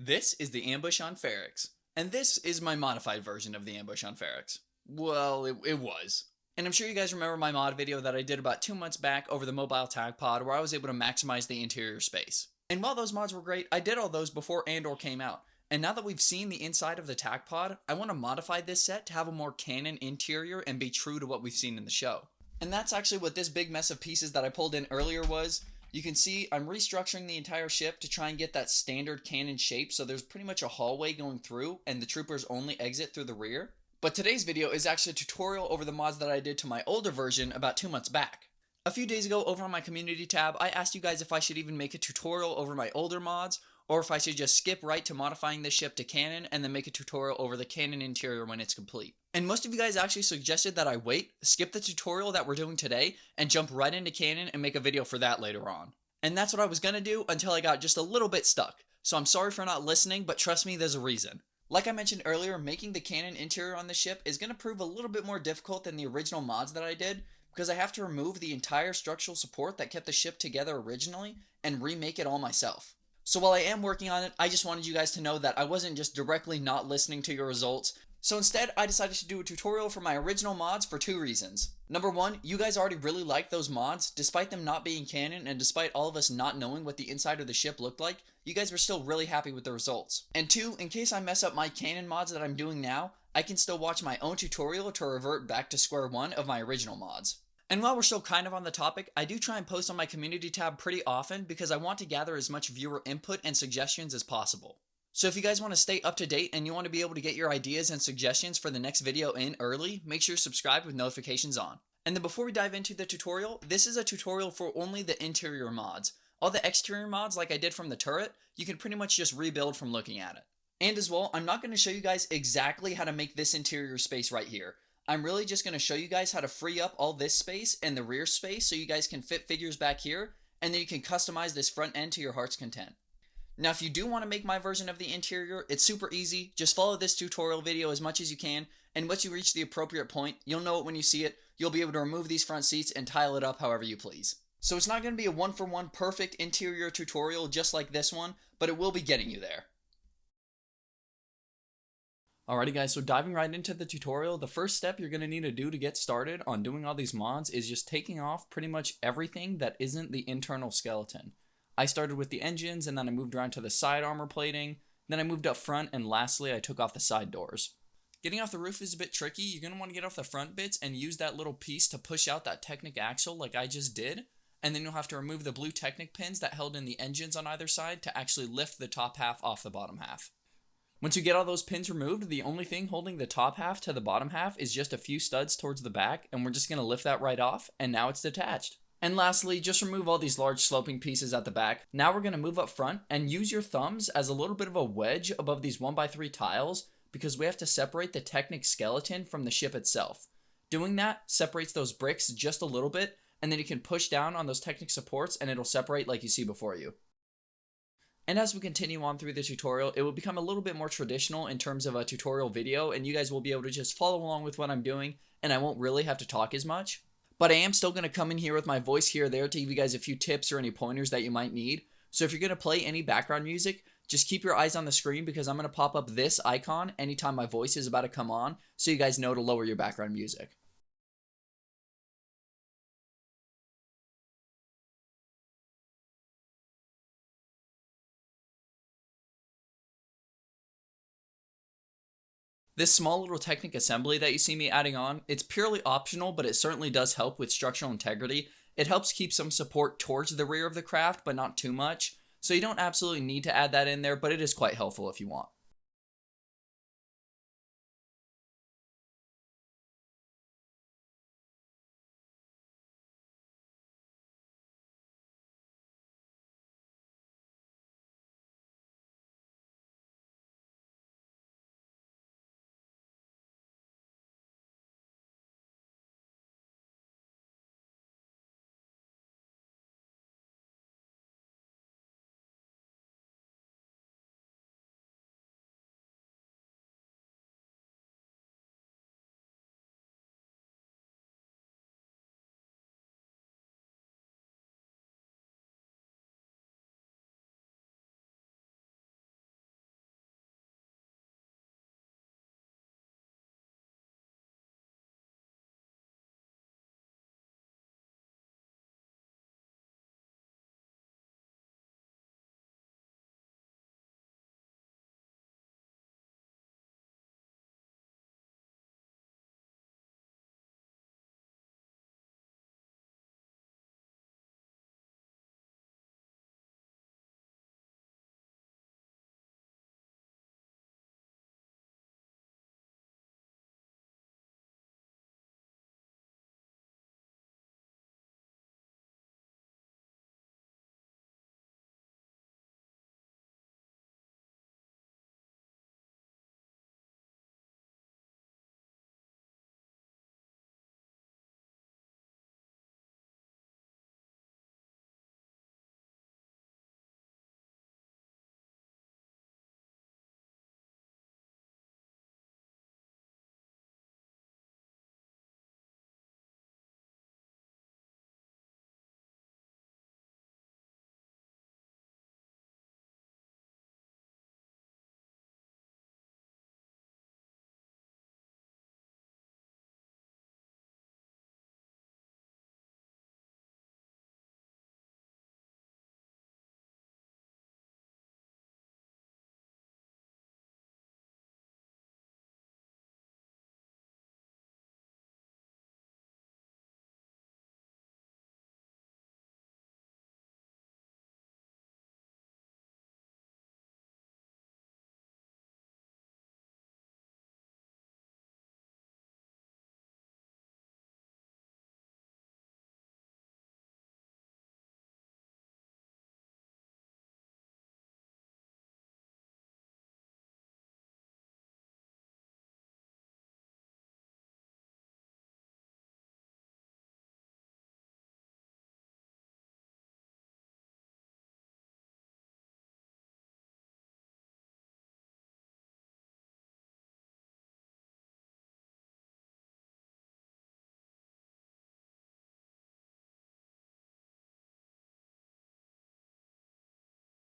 This is the ambush on Ferrix, and this is my modified version of the ambush on Ferrix. Well, it was. And I'm sure you guys remember my mod video that I did about 2 months back over the mobile Tac-Pod where I was able to maximize the interior space. And while those mods were great, I did all those before Andor came out. And now that we've seen the inside of the Tac-Pod, I want to modify this set to have a more canon interior and be true to what we've seen in the show. And that's actually what this big mess of pieces that I pulled in earlier was. You can see I'm restructuring the entire ship to try and get that standard cannon shape, so there's pretty much a hallway going through and the troopers only exit through the rear. But today's video is actually a tutorial over the mods that I did to my older version about 2 months back. A few days ago over on my community tab, I asked you guys if I should even make a tutorial over my older mods, or if I should just skip right to modifying this ship to canon and then make a tutorial over the canon interior when it's complete. And most of you guys actually suggested that I wait, skip the tutorial that we're doing today, and jump right into canon and make a video for that later on. And that's what I was gonna do until I got just a little bit stuck. So I'm sorry for not listening, but trust me, there's a reason. Like I mentioned earlier, making the canon interior on the ship is gonna prove a little bit more difficult than the original mods that I did, because I have to remove the entire structural support that kept the ship together originally and remake it all myself. So while I am working on it, I just wanted you guys to know that I wasn't just directly not listening to your results. So instead, I decided to do a tutorial for my original mods for 2 reasons. Number 1, you guys already really liked those mods, despite them not being canon and despite all of us not knowing what the inside of the ship looked like, you guys were still really happy with the results. And 2, in case I mess up my canon mods that I'm doing now, I can still watch my own tutorial to revert back to square one of my original mods. And while we're still kind of on the topic, I do try and post on my community tab pretty often because I want to gather as much viewer input and suggestions as possible. So if you guys want to stay up to date and you want to be able to get your ideas and suggestions for the next video in early, make sure you subscribe with notifications on. And then before we dive into the tutorial, this is a tutorial for only the interior mods. All the exterior mods, like I did from the turret, you can pretty much just rebuild from looking at it. And as well, I'm not going to show you guys exactly how to make this interior space right here. I'm really just going to show you guys how to free up all this space and the rear space so you guys can fit figures back here, and then you can customize this front end to your heart's content. Now if you do want to make my version of the interior, it's super easy. Just follow this tutorial video as much as you can, and once you reach the appropriate point, you'll know it when you see it. You'll be able to remove these front seats and tile it up however you please. So it's not going to be a one-for-one perfect interior tutorial just like this one, but it will be getting you there. Alrighty guys, so diving right into the tutorial, the first step you're going to need to do to get started on doing all these mods is just taking off pretty much everything that isn't the internal skeleton. I started with the engines, and then I moved around to the side armor plating, then I moved up front, and lastly I took off the side doors. Getting off the roof is a bit tricky. You're going to want to get off the front bits and use that little piece to push out that Technic axle like I just did, and then you'll have to remove the blue Technic pins that held in the engines on either side to actually lift the top half off the bottom half. Once you get all those pins removed, the only thing holding the top half to the bottom half is just a few studs towards the back, and we're just going to lift that right off, and now it's detached. And lastly, just remove all these large sloping pieces at the back. Now we're going to move up front and use your thumbs as a little bit of a wedge above these 1x3 tiles because we have to separate the Technic skeleton from the ship itself. Doing that separates those bricks just a little bit, and then you can push down on those Technic supports and it'll separate like you see before you. And as we continue on through the tutorial, it will become a little bit more traditional in terms of a tutorial video, and you guys will be able to just follow along with what I'm doing, and I won't really have to talk as much. But I am still going to come in here with my voice here or there to give you guys a few tips or any pointers that you might need. So if you're going to play any background music, just keep your eyes on the screen because I'm going to pop up this icon anytime my voice is about to come on so you guys know to lower your background music. This small little Technic assembly that you see me adding on, it's purely optional, but it certainly does help with structural integrity. It helps keep some support towards the rear of the craft, but not too much. So you don't absolutely need to add that in there, but it is quite helpful if you want.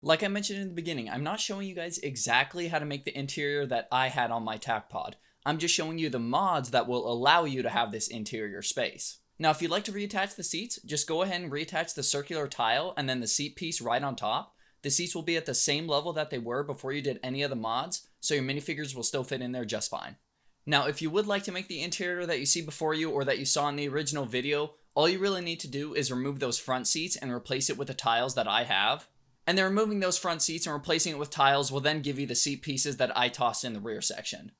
Like I mentioned in the beginning, I'm not showing you guys exactly how to make the interior that I had on my Tac-Pod. I'm just showing you the mods that will allow you to have this interior space. Now, if you'd like to reattach the seats, just go ahead and reattach the circular tile and then the seat piece right on top. The seats will be at the same level that they were before you did any of the mods, so your minifigures will still fit in there just fine. Now, if you would like to make the interior that you see before you or that you saw in the original video, all you really need to do is remove those front seats and replace it with the tiles that I have. And then removing those front seats and replacing it with tiles will then give you the seat pieces that I tossed in the rear section.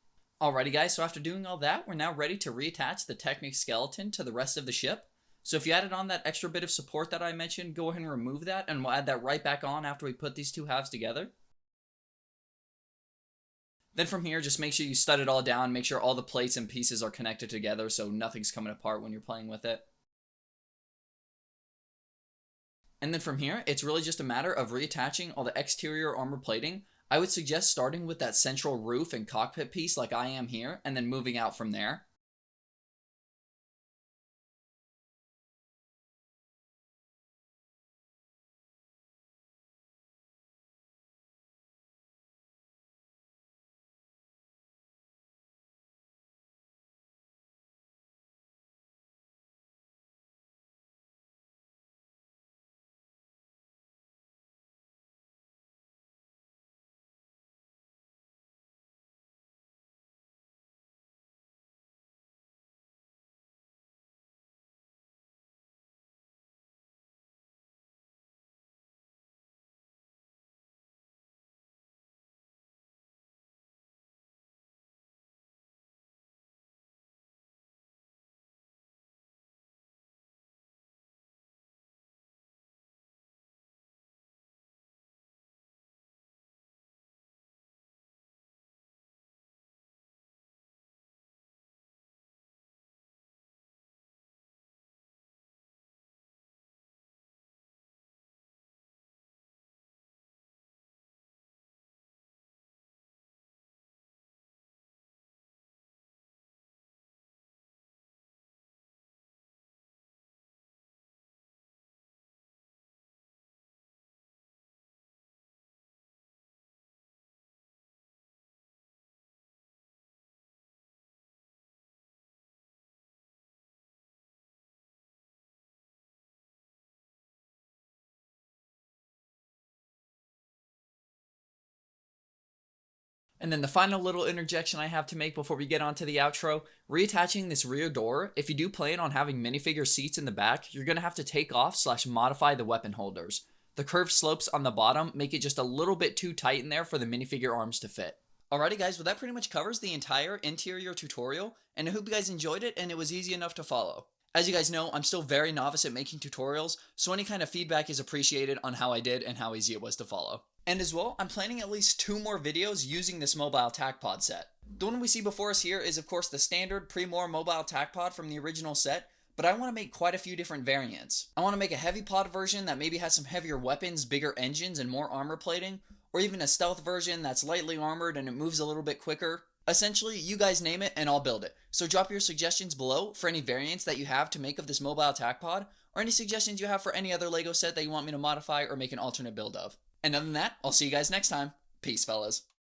Alrighty guys, so after doing all that, we're now ready to reattach the Technic skeleton to the rest of the ship. So if you added on that extra bit of support that I mentioned, go ahead and remove that, and we'll add that right back on after we put these two halves together. Then from here, just make sure you stud it all down, make sure all the plates and pieces are connected together so nothing's coming apart when you're playing with it. And then from here, it's really just a matter of reattaching all the exterior armor plating. I would suggest starting with that central roof and cockpit piece like I am here, and then moving out from there. And then the final little interjection I have to make before we get on to the outro, reattaching this rear door, if you do plan on having minifigure seats in the back, you're going to have to take off / modify the weapon holders. The curved slopes on the bottom make it just a little bit too tight in there for the minifigure arms to fit. Alrighty guys, well that pretty much covers the entire interior tutorial, and I hope you guys enjoyed it and it was easy enough to follow. As you guys know, I'm still very novice at making tutorials, so any kind of feedback is appreciated on how I did and how easy it was to follow. And as well, I'm planning at least 2 more videos using this mobile Tac-Pod set. The one we see before us here is of course the standard Pre-More mobile Tac-Pod from the original set, but I want to make quite a few different variants. I want to make a heavy pod version that maybe has some heavier weapons, bigger engines, and more armor plating, or even a stealth version that's lightly armored and it moves a little bit quicker. Essentially, you guys name it and I'll build it. So drop your suggestions below for any variants that you have to make of this mobile Tac-Pod, or any suggestions you have for any other LEGO set that you want me to modify or make an alternate build of. And other than that, I'll see you guys next time. Peace, fellas.